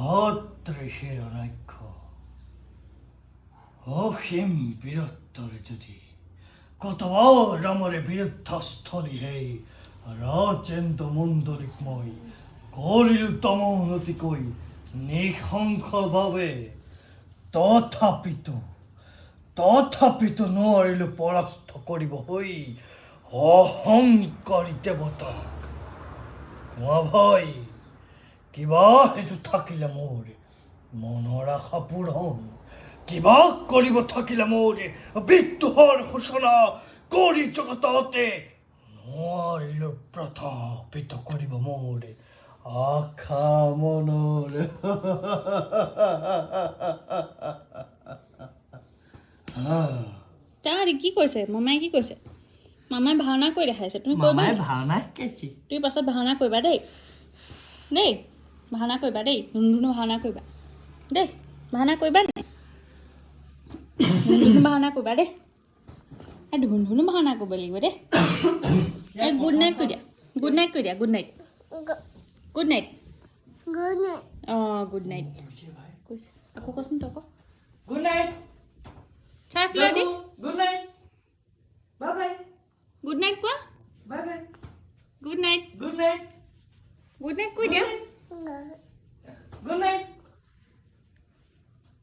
হত্ৰিশিৰণাক্ষ অসীম বীৰত্বৰে যদি কতবাৰ ৰামৰে বিৰুদ্ধস্থলী হেই ৰাজেন্দ্ৰ মণ্ডলীক মই কৰিলোঁ দমন অতিকৈ নৃশংসভাৱে তথাপিতো নোৱাৰিলোঁ পৰাস্ত কৰিব হৈ অহংকাৰী দেৱতাক ভয় কিবা হেতু থাকিলে মোৰ মনৰ আশা পূৰণ কিবা কৰিব থাকিলে মোৰ বিদ্ৰোহৰ ঘোষণা কৰি জগততে নোৱাৰিলোঁ প্ৰথাপিত কৰিব মোৰ আশা মনৰ তাৰ কি কৈছে মামাই কি কৈছে মামাই ভাওনা কৰি দেখাইছে তুমি কৰিবা ভাওনা শিকাইছি তুমি পাছত ভাওনা কৰিবা দেই দেই ভাওনা কৰিবা দেই ধুনধুনু ভাওনা কৰিবা দেই ভাওনা কৰিবা নাই ধুনধুনু ভাওনা কৰিবা দেই এই ধুনধুনু ভাওনা কৰিব লাগিব দেই এই গুড নাইট কৈ দিয়া গুড নাইট কৈ দিয়া গুড নাইট গুড নাইট অঁ গুড নাইট কৈছে আকৌ কচোন তই আকৌ গুড নাইট চাই পেলাই দেই good night bye bye good night কোৱা bye bye good night good night good night কৈ দিয়া গুড নাইট